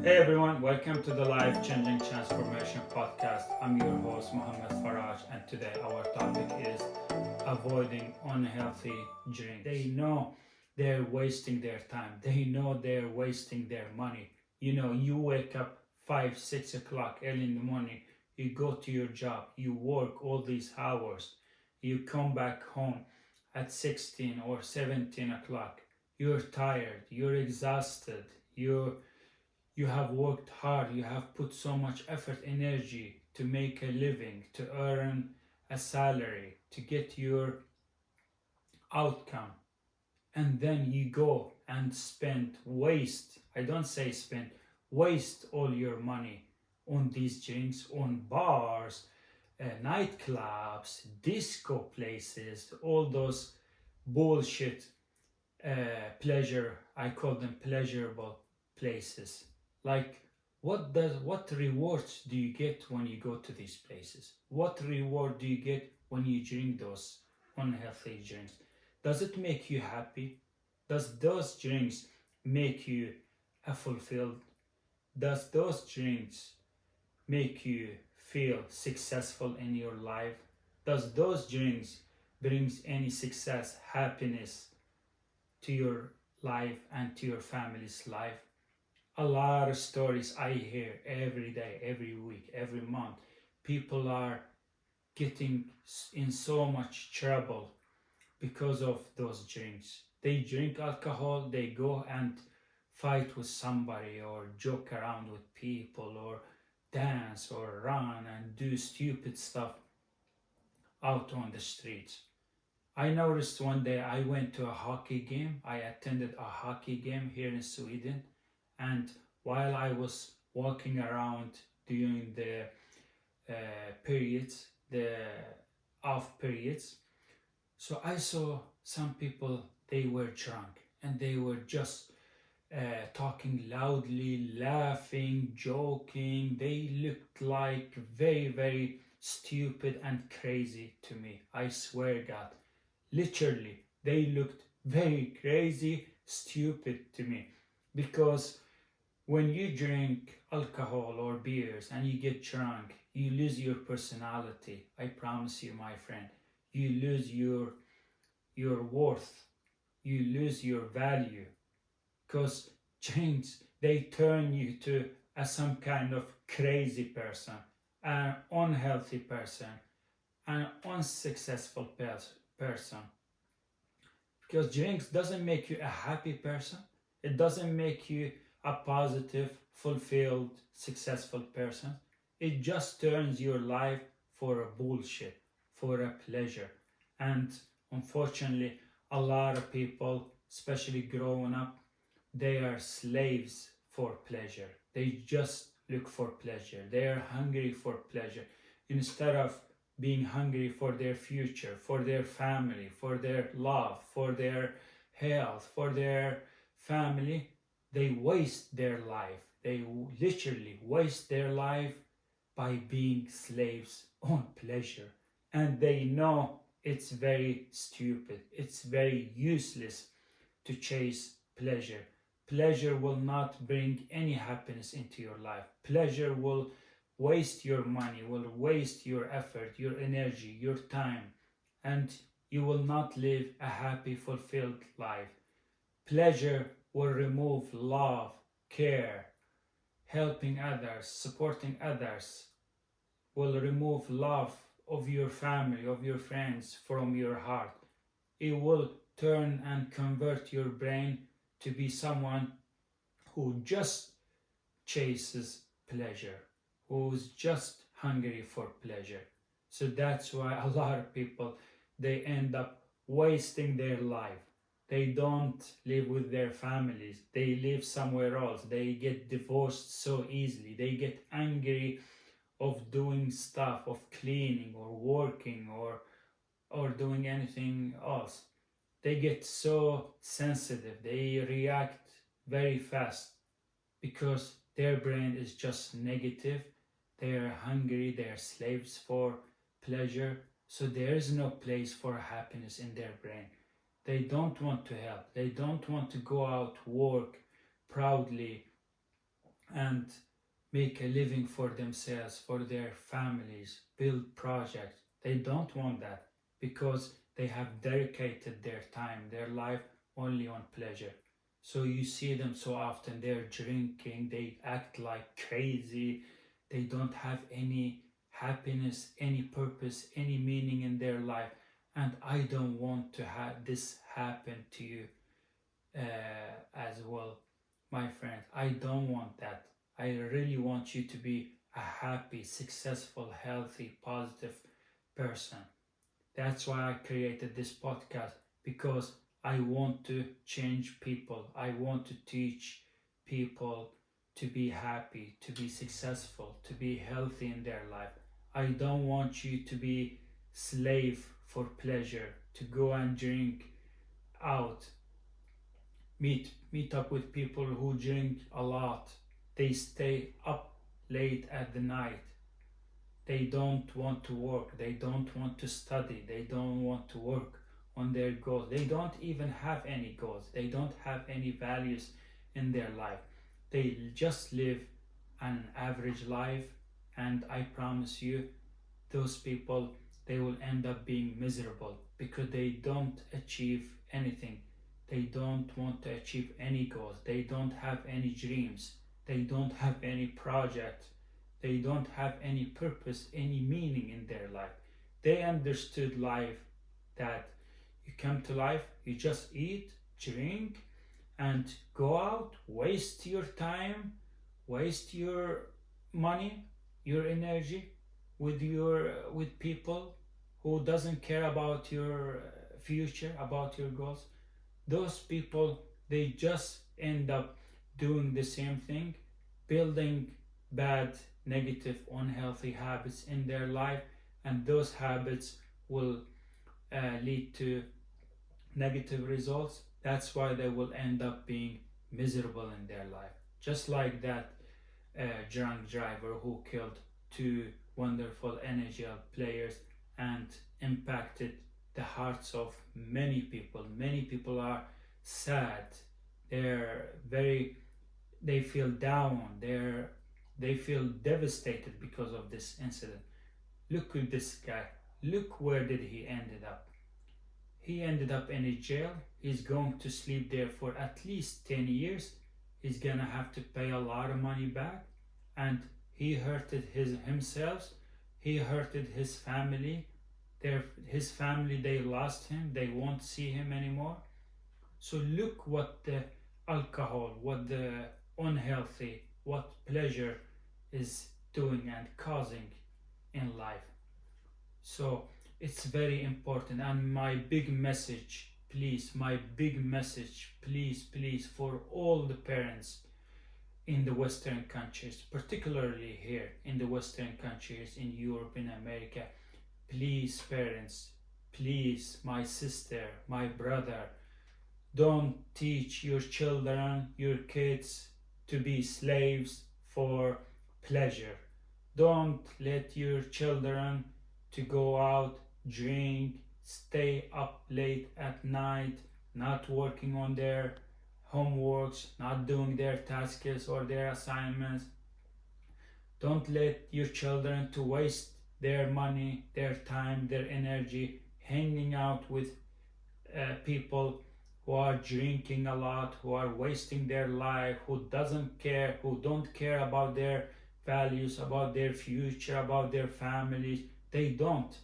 Hey everyone, welcome to the Life Changing Transformation Podcast. I'm your host Mohammed Faraj, and today our topic is avoiding unhealthy drinks. They know they're wasting their time, they know they're wasting their money. You wake up 5, 6 o'clock early in the morning, you go to your job, you work all these hours, you come back home at 16 or 17 o'clock. You're tired, you're exhausted, you have worked hard, you have put so much effort, energy to make a living, to earn a salary, to get your outcome. And then you go and waste, I don't say spend, waste all your money on these drinks, on bars, nightclubs, disco places, all those bullshit pleasure, I call them pleasurable places. Like, what rewards do you get when you go to these places? What reward do you get when you drink those unhealthy drinks? Does it make you happy? Does those drinks make you fulfilled? Does those drinks make you feel successful in your life? Does those drinks brings any success, happiness to your life and to your family's life? A lot of stories I hear every day, every week, every month. People are getting in so much trouble because of those drinks. They drink alcohol, they go and fight with somebody or joke around with people or dance or run and do stupid stuff out on the streets. I noticed one day I went to a hockey game. I attended a hockey game here in Sweden, and while I was walking around during the periods, the off periods, so I saw some people, they were drunk and they were just talking loudly, laughing, joking. They looked like very, very stupid and crazy to me. I swear, God. Literally, they looked very crazy, stupid to me. Because when you drink alcohol or beers and you get drunk, you lose your personality. I promise you, my friend. You lose your worth. You lose your value. Because drinks, they turn you to some kind of crazy person, an unhealthy person, an unsuccessful person. Because drinks doesn't make you a happy person. It doesn't make you a positive, fulfilled, successful person. It just turns your life for a bullshit, for a pleasure. And unfortunately, a lot of people, especially growing up, they are slaves for pleasure. They just look for pleasure. They are hungry for pleasure. Instead of being hungry for their future, for their family, for their love, for their health, for their family, they waste their life. They literally waste their life by being slaves on pleasure. And they know it's very stupid, it's very useless to chase pleasure. Pleasure will not bring any happiness into your life. Pleasure will waste your money, will waste your effort, your energy, your time, and you will not live a happy, fulfilled life. Pleasure will remove love, care, helping others, supporting others, will remove love of your family, of your friends from your heart. It will turn and convert your brain to be someone who just chases pleasure, who's just hungry for pleasure. So that's why a lot of people, they end up wasting their life. They don't live with their families, they live somewhere else. They get divorced so easily, they get angry of doing stuff, of cleaning or working or doing anything else. They get so sensitive, they react very fast because their brain is just negative. They are hungry, they are slaves for pleasure, so there is no place for happiness in their brain. They don't want to help, they don't want to go out, work proudly, and make a living for themselves, for their families, build projects. They don't want that because they have dedicated their time, their life only on pleasure. So you see them so often, they're drinking, they act like crazy, they don't have any happiness, any purpose, any meaning in their life. And I don't want to have this happen to you as well, my friend. I don't want that. I really want you to be a happy, successful, healthy, positive person. That's why I created this podcast, because I want to change people. I want to teach people to be happy, to be successful, to be healthy in their life. I don't want you to be slave for pleasure, to go and drink out, meet up with people who drink a lot. They stay up late at the night. They don't want to work. They don't want to study. They don't want to work on their goals. They don't even have any goals. They don't have any values in their life. They just live an average life, and I promise you, those people, they will end up being miserable because they don't achieve anything. They don't want to achieve any goals. They don't have any dreams. They don't have any project. They don't have any purpose, any meaning in their life. They understood life that you come to life, you just eat, drink, and go out, waste your time, waste your money, your energy with people who doesn't care about your future, about your goals. Those people, they just end up doing the same thing, building bad, negative, unhealthy habits in their life, and those habits will lead to negative results. That's why they will end up being miserable in their life. Just like that drunk driver who killed two wonderful NHL players and impacted the hearts of many people. Many people are sad. They're very, they feel down. They feel devastated because of this incident. Look at this guy. Look where did he ended up. He ended up in a jail. He's going to sleep there for at least 10 years. He's gonna have to pay a lot of money back. And he hurted himself. He hurted his family. His family, they lost him. They won't see him anymore. So look what the alcohol, what the unhealthy, what pleasure is doing and causing in life. So it's very important. And my big message, please, my big message, please, for all the parents in the Western countries, particularly here in the Western countries, in Europe, in America, please, parents, please, my sister, my brother, don't teach your children, your kids, to be slaves for pleasure. Don't let your children to go out, drink, stay up late at night, not working on their homeworks, not doing their tasks or their assignments. Don't let your children to waste their money, their time, their energy hanging out with people who are drinking a lot, who are wasting their life, who doesn't care, who don't care about their values, about their future, about their families. They don't.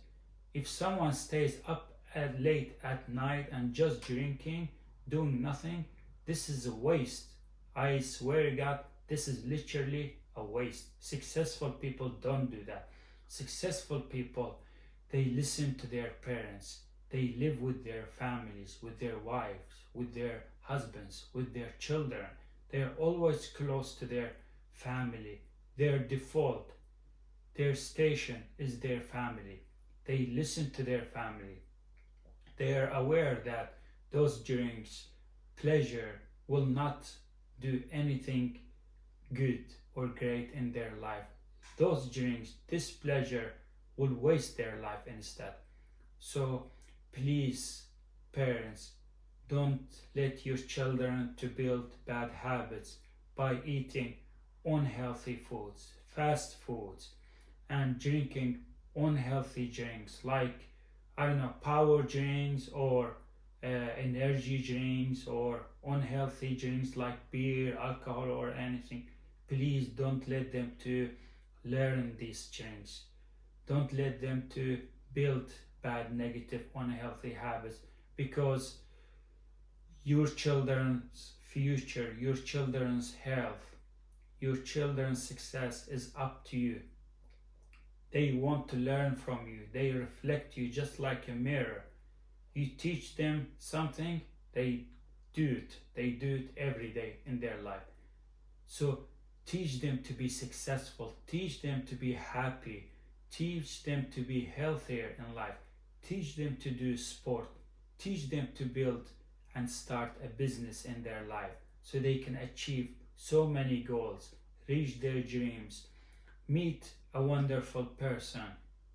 If someone stays up at late at night and just drinking, doing nothing, this is a waste. I swear to God, this is literally a waste. Successful people don't do that. Successful people, they listen to their parents. They live with their families, with their wives, with their husbands, with their children. They're always close to their family. Their default, their station is their family. They listen to their family. They are aware that those drinks, pleasure, will not do anything good or great in their life. Those drinks, this pleasure, will waste their life instead. So please, parents, don't let your children to build bad habits by eating unhealthy foods, fast foods, and drinking unhealthy drinks like, I don't know, power drinks or energy drinks or unhealthy drinks like beer, alcohol, or anything. Please don't let them to learn these drinks. Don't let them to build bad, negative, unhealthy habits, because your children's future, your children's health, your children's success is up to you. They want to learn from you. They reflect you just like a mirror. You teach them something, they do it. They do it every day in their life. So teach them to be successful. Teach them to be happy. Teach them to be healthier in life. Teach them to do sport. Teach them to build and start a business in their life so they can achieve so many goals, reach their dreams, meet a wonderful person,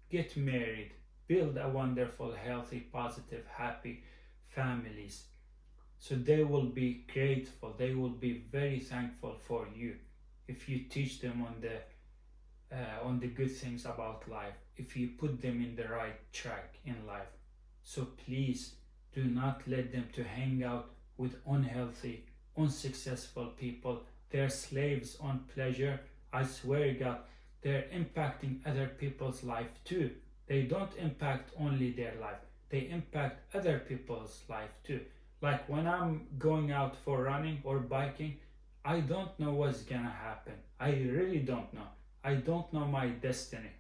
get married, build a wonderful, healthy, positive, happy families. So they will be grateful, they will be very thankful for you if you teach them on the good things about life, if you put them in the right track in life. So please do not let them to hang out with unhealthy, unsuccessful people. They're slaves on pleasure. I swear God, they're impacting other people's life too. They don't impact only their life, they impact other people's life too. Like when I'm going out for running or biking, I don't know what's gonna happen. I really don't know. I don't know my destiny.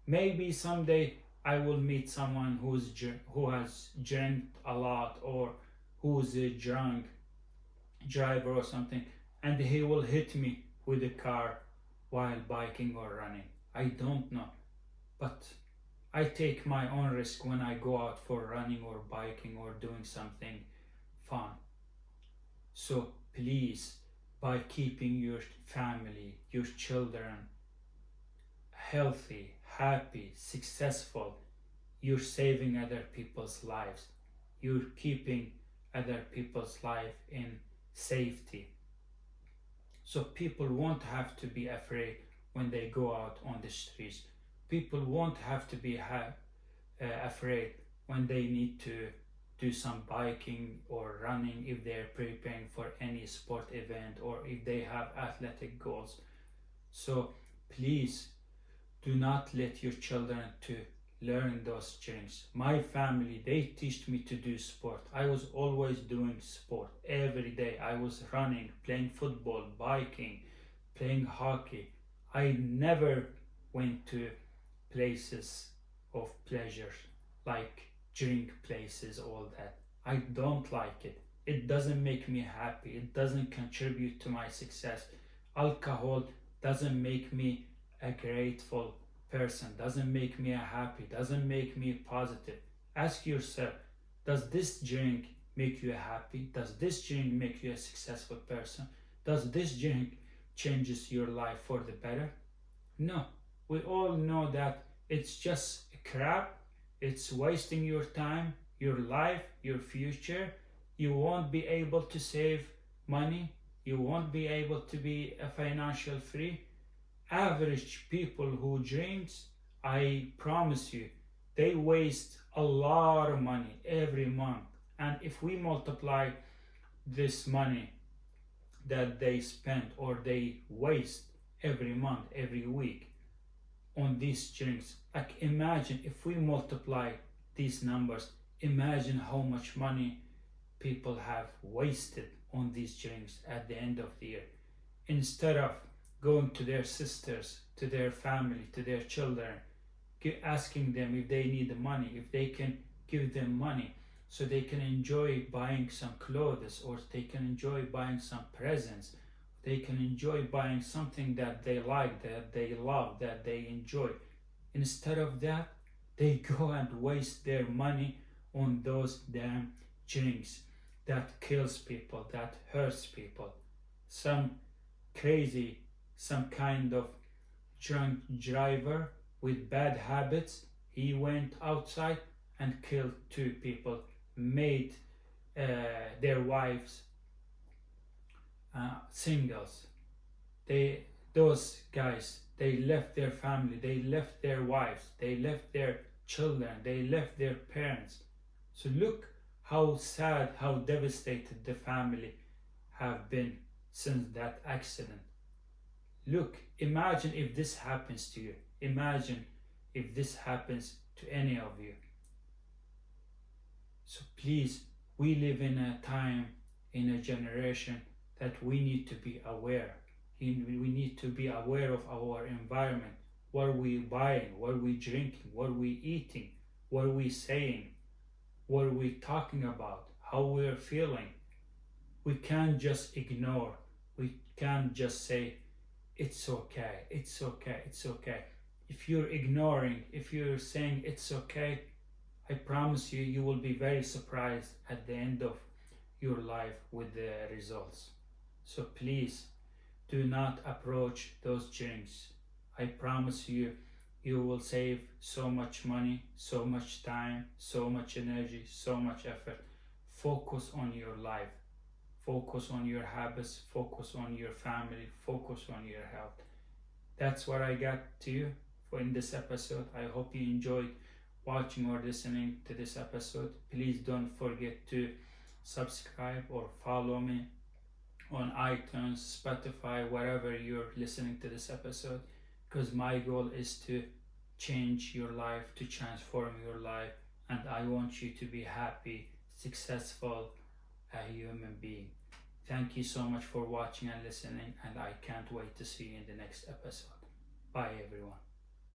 Maybe someday I will meet someone who has drank a lot, or who's a drunk driver or something, and he will hit me with a car while biking or running. I don't know. But I take my own risk when I go out for running or biking or doing something fun. So please, by keeping your family, your children healthy, happy, successful, you're saving other people's lives. You're keeping other people's life in safety. So people won't have to be afraid when they go out on the streets. People won't have to be afraid when they need to do some biking or running, if they're preparing for any sport event or if they have athletic goals. So please do not let your children to learn those things. My family, they teach me to do sport. I was always doing sport every day. I was running, playing football, biking, playing hockey. I never went to places of pleasure like drink places, all that. I don't like it. It doesn't make me happy. It doesn't contribute to my success. Alcohol doesn't make me a grateful person, doesn't make me happy, doesn't make me positive. Ask yourself, does this drink make you happy? Does this drink make you a successful person? Does this drink changes your life for the better? No. We all know that it's just crap. It's wasting your time, your life, your future. You won't be able to save money. You won't be able to be a financial free. Average people who drinks, I promise you, they waste a lot of money every month. And if we multiply this money that they spend or they waste every month, every week on these drinks, like imagine if we multiply these numbers, imagine how much money people have wasted on these drinks at the end of the year. Instead of going to their sisters, to their family, to their children, asking them if they need the money, if they can give them money so they can enjoy buying some clothes, or they can enjoy buying some presents, they can enjoy buying something that they like, that they love, that they enjoy. Instead of that, they go and waste their money on those damn drinks that kills people, that hurts people. Some crazy, some kind of drunk driver with bad habits, he went outside and killed 2 people, made their wives singles. They, those guys, they left their family, they left their wives, they left their children, they left their parents. So look how sad, how devastated the family have been since that accident. Look, imagine if this happens to you. Imagine if this happens to any of you. So please, we live in a time, in a generation that we need to be aware. We need to be aware of our environment. What are we buying? What are we drinking? What are we eating? What are we saying? What are we talking about? How we are feeling? We can't just ignore. We can't just say, it's okay, it's okay, it's okay. If you're ignoring, if you're saying it's okay, I promise you, you will be very surprised at the end of your life with the results. So please do not approach those drinks. I promise you, you will save so much money, so much time, so much energy, so much effort. Focus on your life. Focus on your habits, focus on your family, focus on your health. That's what I got to you for in this episode. I hope you enjoyed watching or listening to this episode. Please don't forget to subscribe or follow me on iTunes, Spotify, wherever you're listening to this episode, because my goal is to change your life, to transform your life, and I want you to be happy, successful, a human being. Thank you so much for watching and listening, and I can't wait to see you in the next episode. Bye, everyone.